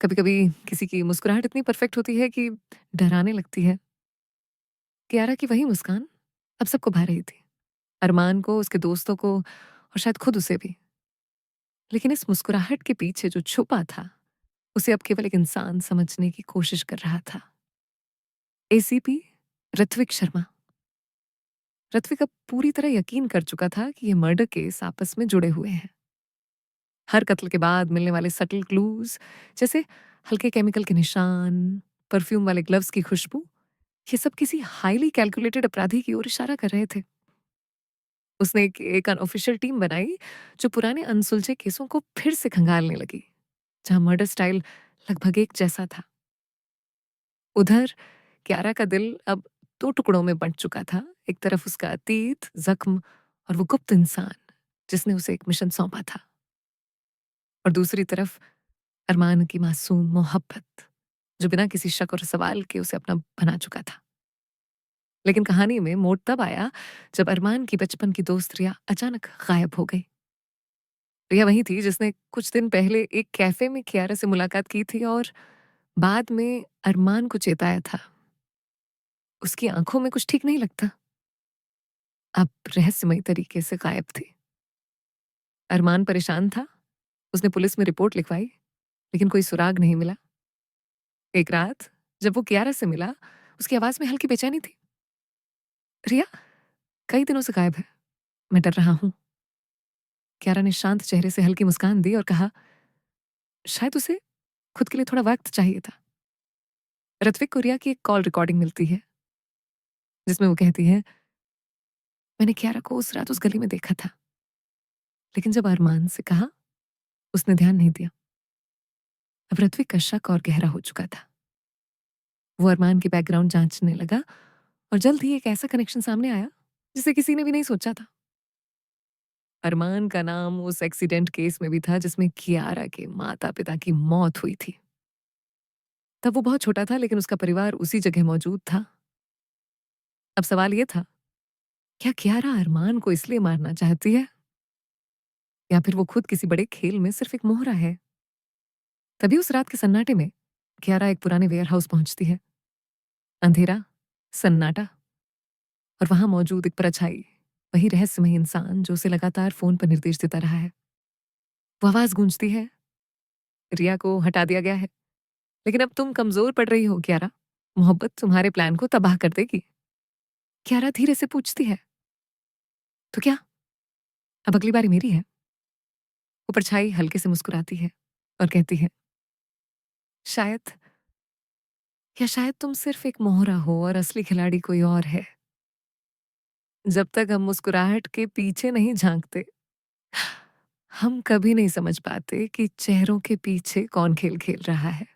कभी-कभी किसी की मुस्कुराहट इतनी परफेक्ट होती है कि डराने लगती है। कियारा की वही मुस्कान अब सबको भा रही थी। अरमान को, उसके दोस्तों को और शायद खुद उसे भी। लेकिन इस मुस्कुराहट के पीछे जो छुपा था, उसे अब केवल एक इंसान समझने की कोशिश कर रहा था। एसीपी ऋत्विक शर्मा। ऋत्विक अब पूरी तरह यकीन कर चुका था कि ये मर्डर केस आपस में जुड़े हुए हैं। हर कत्ल के बाद मिलने वाले सटल क्लूज, जैसे हल्के केमिकल के निशान, परफ्यूम वाले ग्लव्स की खुशबू, ये सब किसी हाईली कैलकुलेटेड अपराधी की ओर इशारा कर रहे थे। उसने एक अनऑफिशियल टीम बनाई जो पुराने अनसुलझे केसों को फिर से खंगालने लगी, जहां मर्डर स्टाइल लगभग एक जैसा था। उधर क्यारा का दिल अब दो टुकड़ों में बंट चुका था। एक तरफ उसका अतीत, जख्म और वो गुप्त इंसान जिसने उसे एक मिशन सौंपा था, और दूसरी तरफ अरमान की मासूम मोहब्बत जो बिना किसी शक और सवाल के उसे अपना बना चुका था। लेकिन कहानी में मोड़ तब आया जब अरमान की बचपन की दोस्त रिया अचानक गायब हो गई। रिया वही थी जिसने कुछ दिन पहले एक कैफे में कियारा से मुलाकात की थी और बाद में अरमान को चेताया था। उसकी आंखों में कुछ ठीक नहीं लगता। अब रहस्यमयी तरीके से गायब थी। अरमान परेशान था। उसने पुलिस में रिपोर्ट लिखवाई, लेकिन कोई सुराग नहीं मिला। एक रात जब वो कियारा से मिला, उसकी आवाज में हल्की बेचैनी थी। रिया कई दिनों से गायब है, मैं डर रहा हूं। कियारा ने शांत चेहरे से हल्की मुस्कान दी और कहा, शायद उसे खुद के लिए थोड़ा वक्त चाहिए था। ऋत्विक को रिया की एक कॉल रिकॉर्डिंग मिलती है, जिसमें वो कहती है, मैंने कियारा को उस रात उस गली में देखा था। लेकिन जब अरमान से कहा, उसने ध्यान नहीं दिया। अब ऋत्विक का शक और गहरा हो चुका था। वो अरमान की बैकग्राउंड जांचने लगा और जल्द ही एक ऐसा कनेक्शन सामने आया जिसे किसी ने भी नहीं सोचा था। अरमान का नाम उस एक्सीडेंट केस में भी था जिसमें कियारा के माता पिता की मौत हुई थी। तब वो बहुत छोटा था, लेकिन उसका परिवार उसी जगह मौजूद था। अब सवाल ये था, क्या कियारा अरमान को इसलिए मारना चाहती है, या फिर वो खुद किसी बड़े खेल में सिर्फ एक मोहरा है? तभी उस रात के सन्नाटे में कियारा एक पुराने वेयर हाउस पहुंचती है। अंधेरा, सन्नाटा, और वहां मौजूद एक परछाई, वही रहस्यमय इंसान जो उसे लगातार फोन पर निर्देश देता रहा है। वो आवाज गूंजती है, रिया को हटा दिया गया है, लेकिन अब तुम कमजोर पड़ रही हो कियारा। मोहब्बत तुम्हारे प्लान को तबाह कर देगी। कियारा धीरे से पूछती है, तो क्या अब अगली बारी मेरी है? वो परछाई हल्के से मुस्कुराती है और कहती है, शायद, या शायद तुम सिर्फ एक मोहरा हो और असली खिलाड़ी कोई और है। जब तक हम मुस्कुराहट के पीछे नहीं झांकते, हम कभी नहीं समझ पाते कि चेहरों के पीछे कौन खेल खेल रहा है।